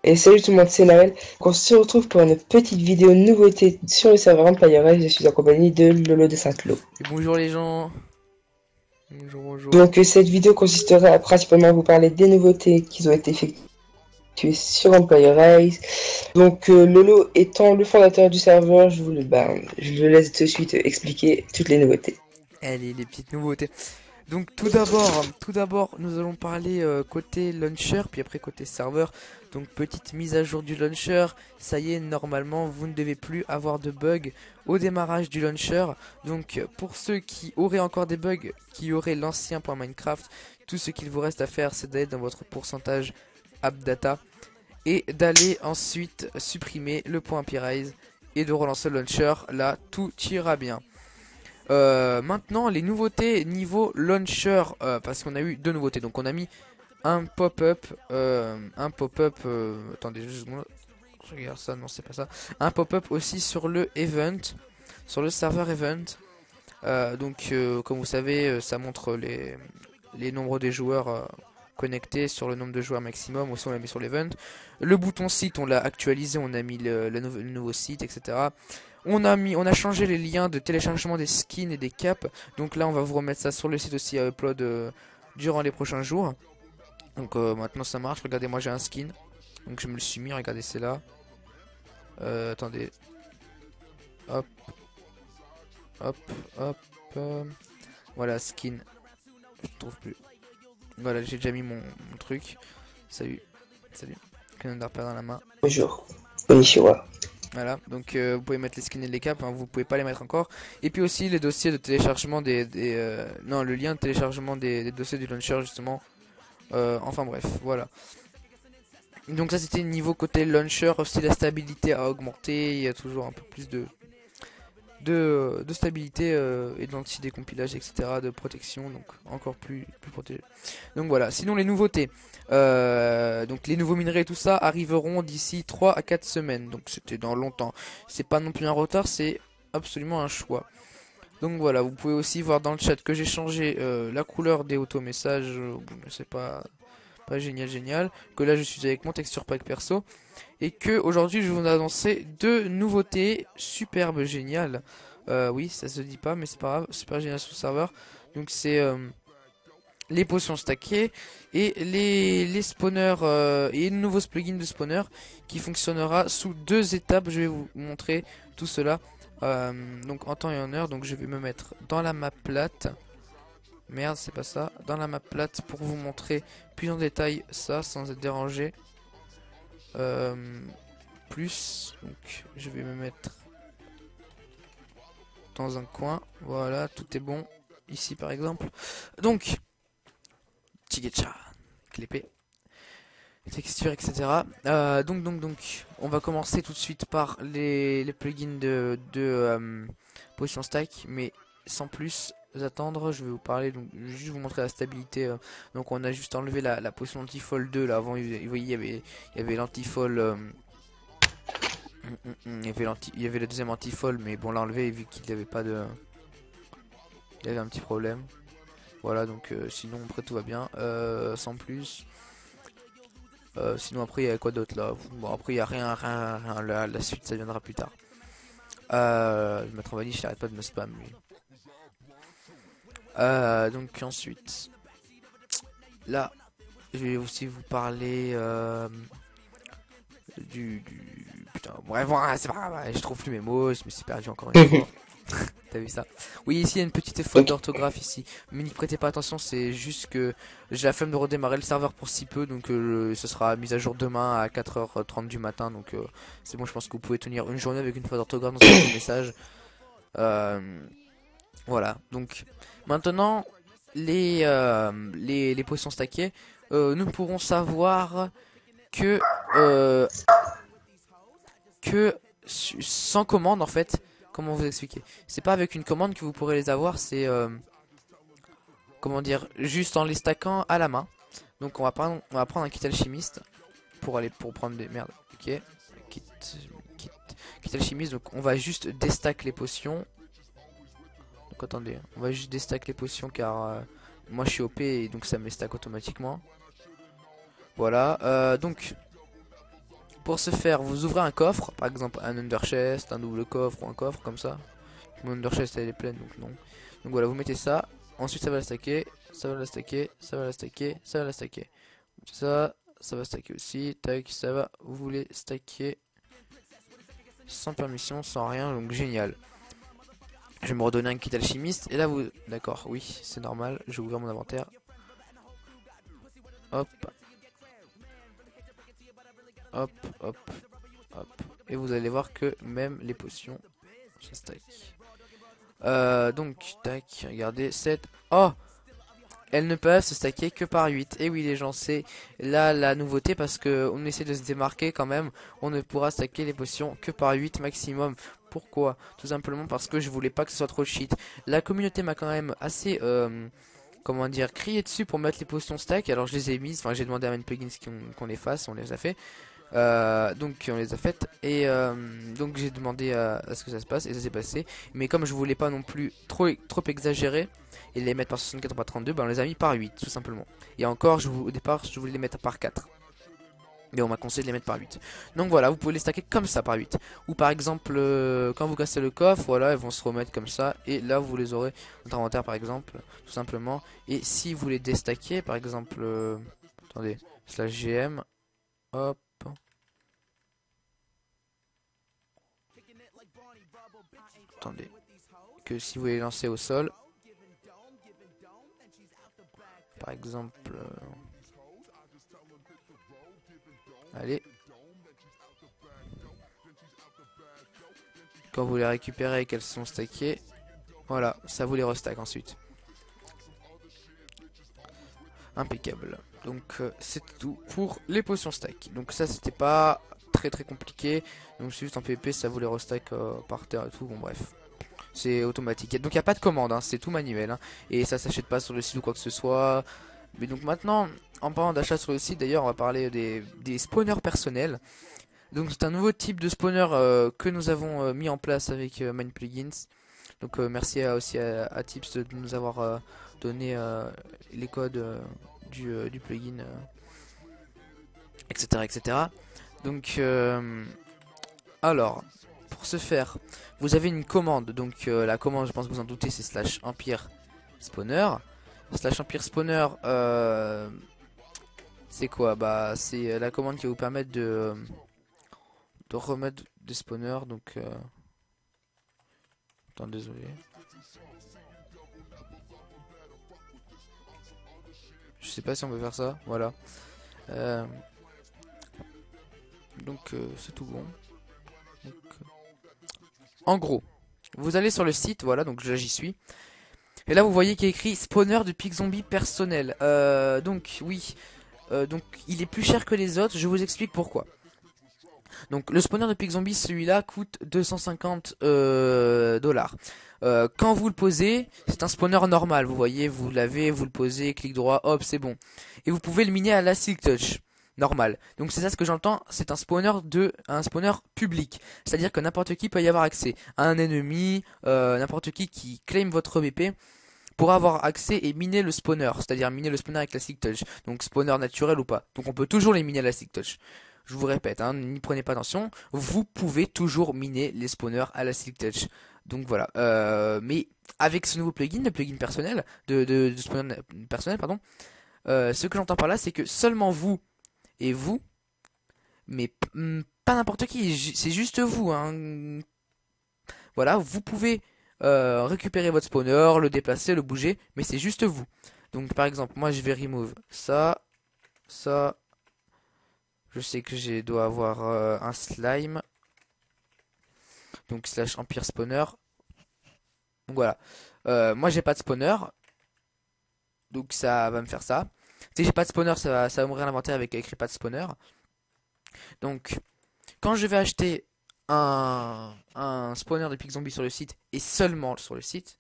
Et salut tout le monde, c'est Nawel. On se retrouve pour une petite vidéo nouveauté sur le serveur Empire. Je suis en compagnie de Lolo de Saint-Cloud. Et bonjour les gens. Bonjour, bonjour. Donc cette vidéo consistera à principalement vous parler des nouveautés qui ont été effectuées sur Empire Rise. Donc Lolo étant le fondateur du serveur, je le laisse tout de suite expliquer toutes les nouveautés. Allez, les petites nouveautés. Donc tout d'abord, nous allons parler côté launcher, puis après côté serveur. Donc petite mise à jour du launcher. Ça y est, normalement, vous ne devez plus avoir de bugs au démarrage du launcher. Donc pour ceux qui auraient encore des bugs, qui auraient l'ancien point Minecraft, tout ce qu'il vous reste à faire, c'est d'aller dans votre pourcentage AppData et d'aller ensuite supprimer le point Empirize et de relancer le launcher. Là, tout ira bien. Maintenant, les nouveautés niveau launcher, parce qu'on a eu deux nouveautés. Donc, on a mis un pop-up. Attendez juste une seconde. Je regarde ça, non, c'est pas ça. Un pop-up aussi sur le event, sur le serveur event. Comme vous savez, ça montre les nombres des joueurs connectés sur le nombre de joueurs maximum. Aussi, on l'a mis sur l'event. Le bouton site, on l'a actualisé, on a mis le nouveau site, etc. On a changé les liens de téléchargement des skins et des caps. Donc là, on va vous remettre ça sur le site aussi à upload durant les prochains jours. Donc maintenant, ça marche. Regardez, moi j'ai un skin. Donc je me le suis mis. Regardez, c'est là. Attendez. Hop, hop, hop. Voilà, skin. Je trouve plus. Voilà, j'ai déjà mis mon truc. Salut, salut. Canon d'arpère dans la main. Bonjour. Konnichiwa. Voilà, donc vous pouvez mettre les skins et les caps, hein, vous pouvez pas les mettre encore. Et puis aussi les dossiers de téléchargement non, le lien de téléchargement des dossiers du launcher justement. Enfin bref, voilà. Donc ça c'était niveau côté launcher, aussi la stabilité a augmenté, il y a toujours un peu plus de stabilité et d'anti-décompilage, etc. de protection, donc encore plus protégé. Donc voilà, sinon les nouveautés. Donc les nouveaux minerais et tout ça arriveront d'ici 3 à 4 semaines. Donc c'était dans longtemps. C'est pas non plus un retard, c'est absolument un choix. Donc voilà, vous pouvez aussi voir dans le chat que j'ai changé la couleur des auto-messages. Bon, c'est pas génial génial. Que là je suis avec mon texture pack perso. Et que aujourd'hui je vais vous annoncer deux nouveautés superbes géniales. Oui, ça se dit pas, mais c'est pas grave, super génial sur le serveur. Donc c'est les potions stackées et les spawners et le nouveau plugin de spawner qui fonctionnera sous deux étapes. Je vais vous montrer tout cela donc en temps et en heure. Donc je vais me mettre dans la map plate. Merde, c'est pas ça. Dans la map plate pour vous montrer plus en détail ça sans être dérangé. Plus, donc je vais me mettre dans un coin. Voilà, tout est bon. Ici par exemple. Donc, Chigecha, clipper. Texture, etc. Donc, on va commencer tout de suite par les plugins de Potion Stack, mais sans plus attendre, je vais vous parler, donc juste vous montrer la stabilité. Donc on a juste enlevé la potion anti-fall 2 là, avant, vous voyez, il y avait l'anti-fall, il y avait le deuxième anti-fall, mais bon, on l'a enlevé vu qu'il n'y avait pas de, il y avait un petit problème. Voilà, donc sinon après tout va bien, sans plus. Sinon après il y a quoi d'autre là? Bon après il y a rien. La suite ça viendra plus tard. Je vais mettre en vanille, j'arrête pas de me spam lui. Donc ensuite, là je vais aussi vous parler putain bref voilà, c'est pas grave, je trouve plus mes mots, je me suis perdu encore une fois. T'as vu ça? Oui, ici il y a une petite faute Ok. d'orthographe ici. Mais n'y prêtez pas attention, c'est juste que j'ai la flemme de redémarrer le serveur pour si peu. Donc ce sera mis à jour demain à 4h30 du matin. Donc c'est bon, je pense que vous pouvez tenir une journée avec une faute d'orthographe dans un petit message. Euh, voilà, donc maintenant les potions stackées, nous pourrons savoir que, euh, sans commande en fait. Comment vous expliquer? C'est pas avec une commande que vous pourrez les avoir, c'est comment dire, juste en les stackant à la main. Donc on va prendre un kit alchimiste pour prendre des merdes. Ok, kit, kit, kit alchimiste. Donc on va juste déstack les potions. Donc attendez, on va juste déstack les potions car moi je suis OP et donc ça me les stack automatiquement. Voilà. Donc Pour ce faire, vous ouvrez un coffre, par exemple un underchest, un double coffre ou un coffre comme ça. Mon underchest elle est pleine donc non. Donc voilà, vous mettez ça. Ensuite ça va la stacker, ça va la stacker, ça va la stacker, ça va la stacker. Ça va stacker aussi. Tac, ça va. Vous voulez stacker sans permission, sans rien, donc génial. Je vais me redonner un kit alchimiste. Et là vous... D'accord, oui, c'est normal. Je vais ouvrir mon inventaire. Hop. Hop, hop, hop. Et vous allez voir que même les potions, ça stack. Donc, tac, regardez, 7. Oh! Elles ne peuvent se stacker que par 8. Et oui les gens, c'est là la nouveauté parce que on essaie de se démarquer quand même. On ne pourra stacker les potions que par 8 maximum. Pourquoi? Tout simplement parce que je voulais pas que ce soit trop cheat. La communauté m'a quand même assez comment dire, crié dessus pour mettre les potions stack. Alors je les ai mises, enfin j'ai demandé à ManPlugins qu'on les fasse, on les a fait. Donc on les a faites et donc j'ai demandé à ce que ça se passe et ça s'est passé. Mais comme je voulais pas non plus trop exagérer et les mettre par 64 ou par 32, ben on les a mis par 8 tout simplement. Et encore au départ je voulais les mettre par 4. Mais on m'a conseillé de les mettre par 8. Donc voilà, vous pouvez les stacker comme ça par 8. Ou par exemple, quand vous cassez le coffre, voilà, ils vont se remettre comme ça. Et là, vous les aurez dans votre inventaire par exemple, tout simplement. Et si vous les déstackez, par exemple, attendez, /gm, hop. Attendez, que si vous les lancez au sol, par exemple, allez, quand vous les récupérez et qu'elles sont stackées, voilà, ça vous les restack ensuite. Impeccable. Donc c'est tout pour les potions stack. Donc ça c'était pas très compliqué. Donc c'est juste en PvP ça vous les restack par terre et tout. Bon bref. C'est automatique. Donc il n'y a pas de commande, hein, c'est tout manuel. Hein, et ça s'achète pas sur le site ou quoi que ce soit. Mais donc maintenant, en parlant d'achat sur le site, d'ailleurs, on va parler des spawners personnels. Donc c'est un nouveau type de spawner que nous avons mis en place avec ManPlugins. Donc merci aussi à Tips de nous avoir donné les codes du plugin, etc., etc. Donc alors, pour ce faire, vous avez une commande. Donc la commande, je pense que vous en doutez, c'est /empire spawner. /empire spawner, c'est quoi? Bah c'est la commande qui va vous permettre de remettre des spawners. Donc attends, désolé. Je sais pas si on peut faire ça. Voilà. Donc c'est tout bon. Donc, en gros, vous allez sur le site, voilà, donc là j'y suis. Et là vous voyez qu'il y a écrit spawner de pic zombie personnel. Donc oui, donc il est plus cher que les autres, je vous explique pourquoi. Donc le spawner de pic zombie, celui-là coûte 250 dollars. Quand vous le posez, c'est un spawner normal, vous voyez, vous l'avez, vous le posez, clic droit, hop, c'est bon. Et vous pouvez le miner à la Silk Touch. Normal. Donc c'est ça ce que j'entends, c'est un spawner public. C'est-à-dire que n'importe qui peut y avoir accès. Un ennemi, n'importe qui claim votre BP pour avoir accès et miner le spawner. C'est-à-dire miner le spawner avec la Silk Touch. Donc spawner naturel ou pas. Donc on peut toujours les miner à la Silk Touch. Je vous répète, hein, n'y prenez pas attention. Vous pouvez toujours miner les spawners à la Silk Touch. Donc voilà. Mais avec ce nouveau plugin, le plugin personnel, de spawner personnel, pardon. Ce que j'entends par là, c'est que seulement vous et vous, mais pas n'importe qui, c'est juste vous, hein. Voilà, vous pouvez récupérer votre spawner, le déplacer, le bouger, mais c'est juste vous. Donc par exemple, moi je vais remove ça, ça. Je sais que je dois avoir un slime. Donc /empire spawner. Donc voilà. Moi j'ai pas de spawner. Donc ça va me faire ça. Si j'ai pas de spawner, ça va m'ouvrir l'inventaire avec écrit pas de spawner. Donc quand je vais acheter un spawner de pic zombie sur le site et seulement sur le site,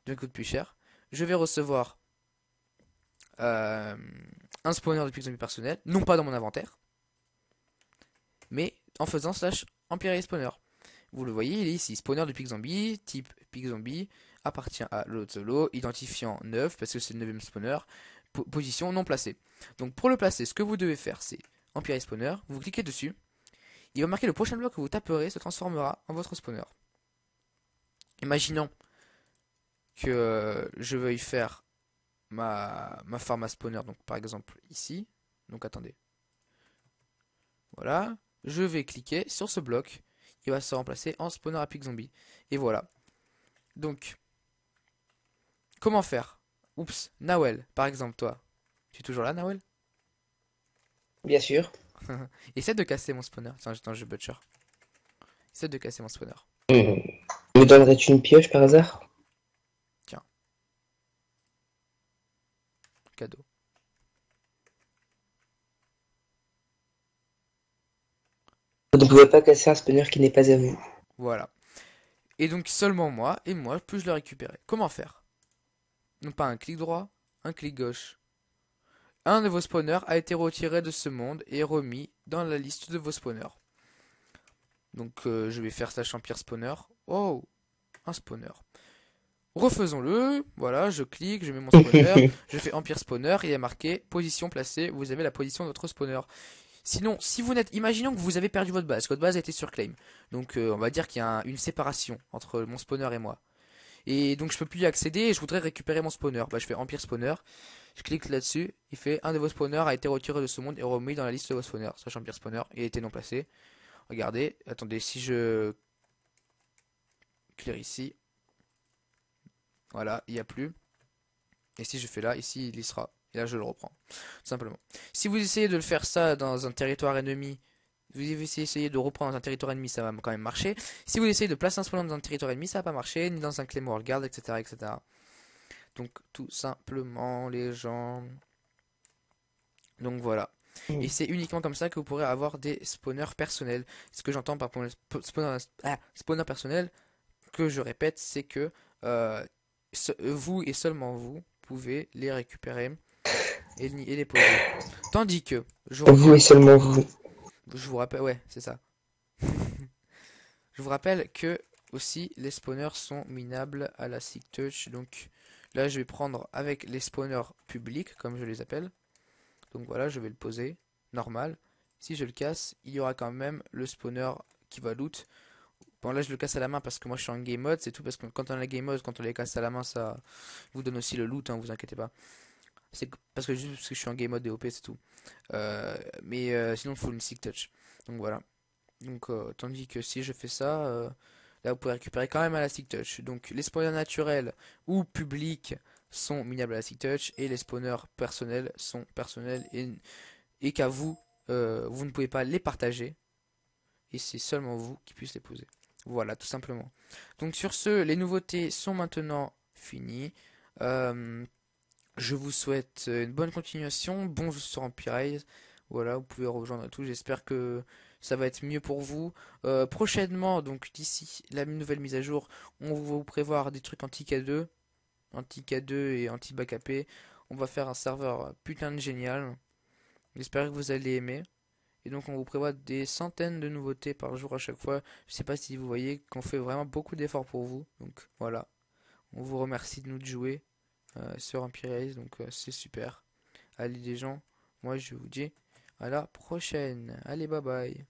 donc coûte plus cher, je vais recevoir un spawner de pic zombie personnel, non pas dans mon inventaire, mais en faisant /empire spawner. Vous le voyez, il est ici, spawner de pic zombie, type pic zombie, appartient à l'autre solo, identifiant 9 parce que c'est le 9ème spawner, position non placée. Donc pour le placer, ce que vous devez faire, c'est Empire Spawner, vous cliquez dessus, il va marquer le prochain bloc que vous taperez se transformera en votre spawner. Imaginons que je veuille faire ma farm à spawner, donc par exemple ici. Donc attendez. Voilà. Je vais cliquer sur ce bloc. Il va se remplacer en spawner à pic zombie. Et voilà. Donc, comment faire? Oups, Nawel, par exemple, toi. Tu es toujours là, Nawel? Bien sûr. Essaie de casser mon spawner. Attends, je butcher. Essaie de casser mon spawner. Hmm. Me donnerais-tu une pioche par hasard? Tiens, cadeau. Vous ne pouvez pas casser un spawner qui n'est pas à vous. Voilà. Et donc seulement moi, et moi, puis-je le récupérer. Comment faire? Non pas un clic droit, un clic gauche. Un de vos spawners a été retiré de ce monde et remis dans la liste de vos spawners. Donc je vais faire slash empire spawner. Oh, un spawner. Refaisons-le. Voilà, je clique, je mets mon spawner, je fais empire spawner, et il est marqué position placée. Vous avez la position de votre spawner. Sinon, si vous n'êtes, imaginons que vous avez perdu votre base a été surclaim. Donc on va dire qu'il y a une séparation entre mon spawner et moi. Et donc je peux plus y accéder et je voudrais récupérer mon spawner. Bah je fais empire spawner, je clique là-dessus, il fait un de vos spawners a été retiré de ce monde et remis dans la liste de vos spawners. Slash empire spawner, il a été non placé. Regardez, attendez, si je clear ici, voilà, il n'y a plus. Et si je fais là, ici il y sera. Et là je le reprends. Tout simplement. Si vous essayez de le faire ça dans un territoire ennemi, vous essayez de reprendre dans un territoire ennemi, ça va quand même marcher. Si vous essayez de placer un spawn dans un territoire ennemi, ça va pas marcher, ni dans un claymore guard, etc., etc. Donc tout simplement les gens. Donc voilà. Et c'est uniquement comme ça que vous pourrez avoir des spawners personnels. Ce que j'entends par spawner personnel, que je répète, c'est que vous et seulement vous pouvez les récupérer et les poser. Tandis que, je Vous et reviens, seulement vous. je vous rappelle, ouais, c'est ça. Je vous rappelle que aussi les spawners sont minables à la Seek Touch. Donc là, je vais prendre avec les spawners publics, comme je les appelle. Donc voilà, je vais le poser normal. Si je le casse, il y aura quand même le spawner qui va loot. Bon là je le casse à la main parce que moi je suis en game mode, c'est tout parce que quand on a la game mode, quand on les casse à la main, ça vous donne aussi le loot, hein, vous inquiétez pas. C'est parce que juste parce que je suis en game mode DOP, c'est tout. Mais sinon il faut une Seek Touch. Donc voilà. Donc tandis que si je fais ça, là vous pouvez récupérer quand même à la Seek Touch. Donc les spawners naturels ou publics sont minables à la Seek Touch et les spawners personnels sont personnels et qu'à vous, vous ne pouvez pas les partager et c'est seulement vous qui puissiez les poser. Voilà, tout simplement. Donc sur ce, les nouveautés sont maintenant finies. Euh, je vous souhaite une bonne continuation, bon jeu sur Empire. Voilà, vous pouvez rejoindre et tout. J'espère que ça va être mieux pour vous. Prochainement, donc d'ici la nouvelle mise à jour, on va vous prévoir des trucs anti-K2 et anti-backupé. On va faire un serveur putain de génial. J'espère que vous allez aimer. Et donc on vous prévoit des centaines de nouveautés par jour à chaque fois. Je sais pas si vous voyez qu'on fait vraiment beaucoup d'efforts pour vous. Donc voilà. On vous remercie de nous de jouer sur Empire Race. Donc c'est super. Allez les gens. Moi je vous dis à la prochaine. Allez bye bye.